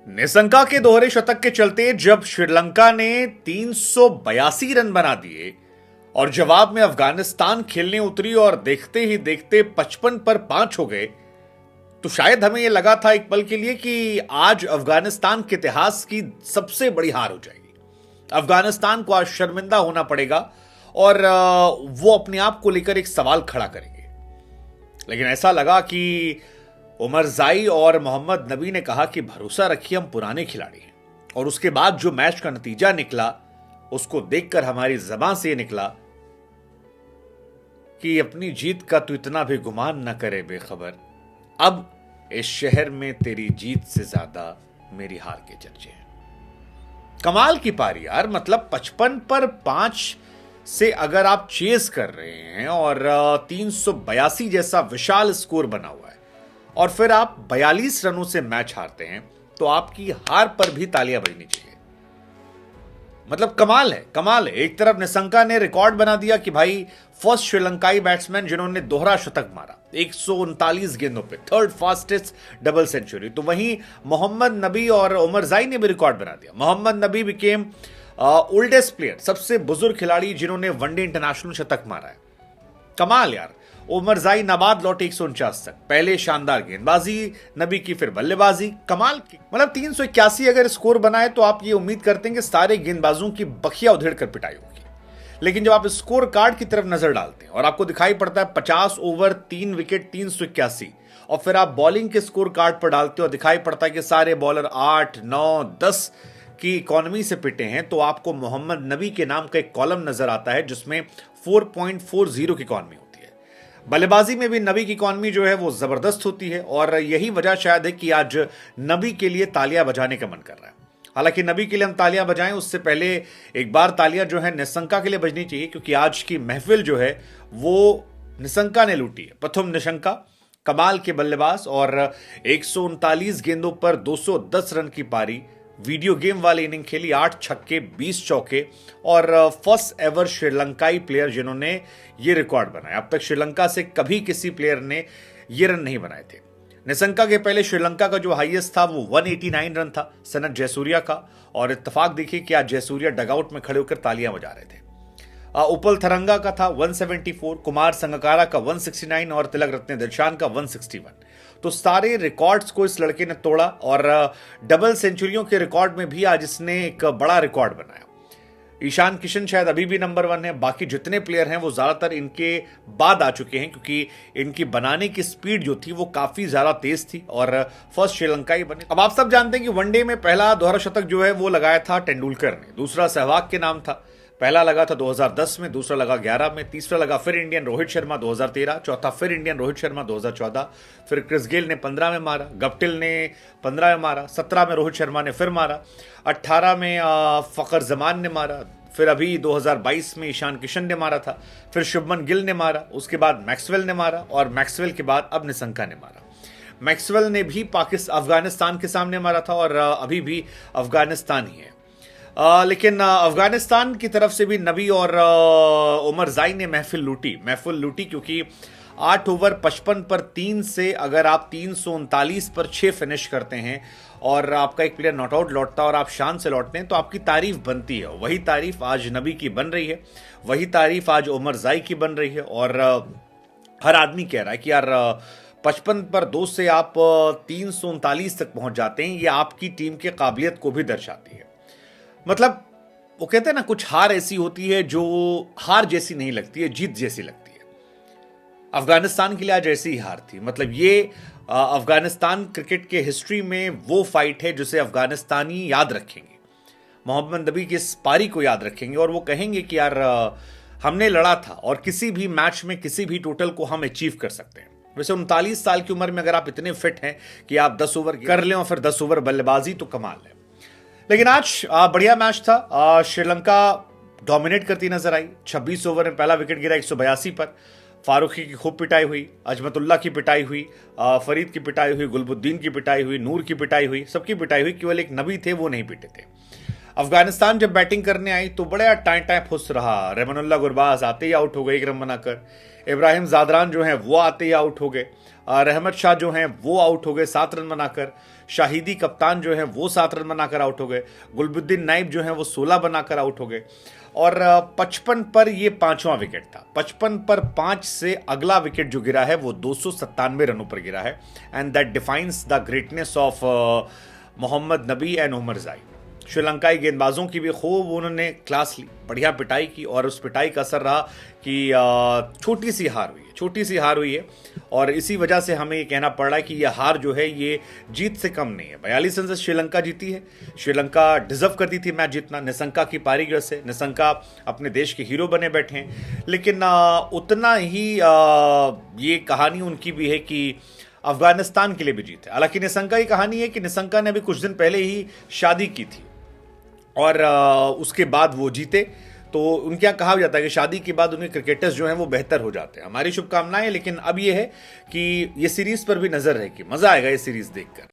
निशंका के दोहरे शतक के चलते जब श्रीलंका ने 382 रन बना दिए और जवाब में अफगानिस्तान खेलने उतरी और देखते ही देखते 55 पर 5 हो गए, तो शायद हमें यह लगा था एक पल के लिए कि आज अफगानिस्तान के इतिहास की सबसे बड़ी हार हो जाएगी। अफगानिस्तान को आज शर्मिंदा होना पड़ेगा और वो अपने आप को लेकर एक सवाल खड़ा करेंगे। लेकिन ऐसा लगा कि उमरजाई और मोहम्मद नबी ने कहा कि भरोसा रखिए, हम पुराने खिलाड़ी हैं। और उसके बाद जो मैच का नतीजा निकला उसको देखकर हमारी ज़बान से निकला कि अपनी जीत का तू इतना भी गुमान न करे बेखबर, अब इस शहर में तेरी जीत से ज्यादा मेरी हार के चर्चे हैं। कमाल की पारी यार, मतलब 55 पर 5 से अगर आप चेस कर रहे हैं और 382 जैसा विशाल स्कोर बना हुआ है और फिर आप 42 रनों से मैच हारते हैं, तो आपकी हार पर भी तालियां बजनी चाहिए। मतलब कमाल है, कमाल है। एक तरफ निशंका ने रिकॉर्ड बना दिया कि भाई फर्स्ट श्रीलंकाई बैट्समैन जिन्होंने दोहरा शतक मारा 139 गेंदों पे, थर्ड फास्टेस्ट डबल सेंचुरी। तो वहीं मोहम्मद नबी और उमरजाई ने भी रिकॉर्ड बना दिया। मोहम्मद नबी बिकेम ओल्डेस्ट प्लेयर, सबसे बुजुर्ग खिलाड़ी जिन्होंने वनडे इंटरनेशनल शतक मारा है। कमाल यार। उमरजाई नाबाद लौटे 149 तक, पहले शानदार गेंदबाजी नबी की, फिर बल्लेबाजी कमाल की। मतलब 381 अगर स्कोर बनाए तो आप ये उम्मीद करते हैं कि सारे गेंदबाजों की बखिया उधेड़ कर पिटाई होगी। लेकिन जब आप स्कोर कार्ड की तरफ नजर डालते हैं और आपको दिखाई पड़ता है 50 ओवर 3 विकेट 381, और फिर आप बॉलिंग के स्कोर कार्ड पर डालते हो और दिखाई पड़ता है कि सारे बॉलर 8, 9, 10 की इकोनॉमी से पिटे हैं, तो आपको मोहम्मद नबी के नाम का एक कॉलम नजर आता है जिसमें 4.40 की इकोनॉमी होती है। बल्लेबाजी में भी नबी की इकोनॉमी जो है वो जबरदस्त होती है और यही वजह शायद है कि आज नबी के लिए तालियां बजाने का मन कर रहा है। हालांकि नबी के लिए हम तालियां बजाएं उससे पहले एक बार तालियां जो है निशंका के लिए बजनी चाहिए, क्योंकि आज की महफिल जो है वो निशंका ने लूटी है। प्रथम निशंका कमाल के बल्लेबाज और 139 गेंदों पर 210 रन की पारी, वीडियो गेम वाली इनिंग खेली, 8 छक्के 20 चौके और फर्स्ट एवर श्रीलंकाई प्लेयर जिन्होंने ये रिकॉर्ड बनाया। अब तक श्रीलंका से कभी किसी प्लेयर ने ये रन नहीं बनाए थे। निशंका के पहले श्रीलंका का जो हाईएस्ट था वो 189 रन था सनत जयसूर्या का, और इत्तेफाक देखिए कि आज जयसूर्या डगआउट में खड़े होकर तालियां बजा रहे थे। उपल थरंगा का था 174, कुमार संगकारा का 169 और तिलक रत्ने दिलशान का 161। तो सारे रिकॉर्ड्स को इस लड़के ने तोड़ा और डबल सेंचुरियों के रिकॉर्ड में भी आज इसने एक बड़ा रिकॉर्ड बनाया। ईशान किशन शायद अभी भी नंबर 1 है, बाकी जितने प्लेयर हैं वो ज्यादातर इनके बाद आ चुके हैं, क्योंकि इनकी बनाने की स्पीड जो थी वो काफी ज्यादा तेज थी और फर्स्ट श्रीलंकाई बने। अब आप सब जानते हैं कि वनडे में पहला दोहरा शतक जो है वो लगाया था तेंदुलकर ने, दूसरा सहवाग के नाम था। पहला लगा था 2010 में, दूसरा लगा 11 में, तीसरा लगा फिर इंडियन रोहित शर्मा 2013, चौथा फिर इंडियन रोहित शर्मा 2014, फिर क्रिस गेल ने 15 में मारा, गप्टिल ने 15 में मारा, 17 में रोहित शर्मा ने फिर मारा, 18 में फखर जमान ने मारा, फिर अभी 2022 में ईशान किशन ने मारा था, फिर शुभमन गिल ने मारा, उसके बाद मैक्सवेल ने मारा और मैक्सवेल के बाद अब निशंका ने मारा। मैक्सवेल ने भी अफगानिस्तान के सामने मारा था और अभी भी अफगानिस्तान ही है। लेकिन अफगानिस्तान की तरफ से भी नबी और उमरजाई ने महफिल लूटी, क्योंकि 8 ओवर 55 पर 3 से अगर आप 339 पर 6 फिनिश करते हैं और आपका एक प्लेयर नॉट आउट लौटता है और आप शान से लौटते हैं तो आपकी तारीफ बनती है। वही तारीफ आज नबी की बन रही है, वही तारीफ आज उमरजाई की बन रही है और हर आदमी कह रहा है कि यार 55 पर 2 से आप 339 तक पहुंच जाते हैं, ये आपकी टीम के काबिलियत को भी दर्शाती है। मतलब वो कहते हैं ना, कुछ हार ऐसी होती है जो हार जैसी नहीं लगती है, जीत जैसी लगती है। अफगानिस्तान के लिए आज ऐसी ही हार थी। मतलब ये अफगानिस्तान क्रिकेट के हिस्ट्री में वो फाइट है जिसे अफगानिस्तानी याद रखेंगे, मोहम्मद नबी की इस पारी को याद रखेंगे और वो कहेंगे कि यार हमने लड़ा था और किसी भी मैच में किसी भी टोटल को हम अचीव कर सकते हैं। वैसे 39 साल की उम्र में अगर आप इतने फिट हैं कि आप 10 ओवर कर लें और फिर 10 ओवर बल्लेबाजी, तो कमाल है। लेकिन आज बढ़िया मैच था। श्रीलंका डोमिनेट करती नजर आई। 26 ओवर में पहला विकेट गिरा 182 पर। फारूकी की खूब पिटाई हुई, अजमतुल्ला की पिटाई हुई, फरीद की पिटाई हुई, गुलबुद्दीन की पिटाई हुई, नूर की पिटाई हुई, सबकी पिटाई हुई। केवल एक नबी थे वो नहीं पिटे थे। अफगानिस्तान जब बैटिंग करने आई तो बड़ा टाइम फुस रहा। रहमानुल्लाह गुरबाज आते ही आउट हो गए 1 रन बनाकर। इब्राहिम जादरान जो हैं वो आते ही आउट हो गए। रहमत शाह जो हैं वो आउट हो गए 7 रन बनाकर। शाहिदी कप्तान जो है वो 7 रन बनाकर आउट हो गए, गुलबुद्दीन नाइब जो है वो 16 बनाकर आउट हो गए, और 55 पर ये 5वां विकेट था। 55 पर 5 से अगला विकेट जो गिरा है वो 297 रनों पर गिरा है, and that defines the greatness of Mohammad Nabi and Umar जाई। श्रीलंकाई गेंदबाजों की भी खूब उन्होंने क्लास ली, बढ़िया पिटाई की, और उस पिटाई का असर रहा कि छोटी सी हार हुई है, और इसी वजह से हमें ये कहना पड़ रहा है कि यह हार जो है ये जीत से कम नहीं है। 42 रन से श्रीलंका जीती है। श्रीलंका डिजर्व करती थी मैच जीतना, निशंका की पारीगर से। निशंका अपने देश के हीरो बने बैठे हैं, लेकिन उतना ही ये कहानी उनकी भी है कि अफगानिस्तान के लिए भी जीते। हालांकि निशंका की कहानी है कि निशंका ने अभी कुछ दिन पहले ही शादी की थी, और उसके बाद वो जीते। तो उनके यहाँ कहा जाता है कि शादी के बाद उनके क्रिकेटर्स जो हैं वो बेहतर हो जाते हैं। हमारी शुभकामनाएं, लेकिन अब ये है कि ये सीरीज पर भी नजर है कि मजा आएगा ये सीरीज देखकर।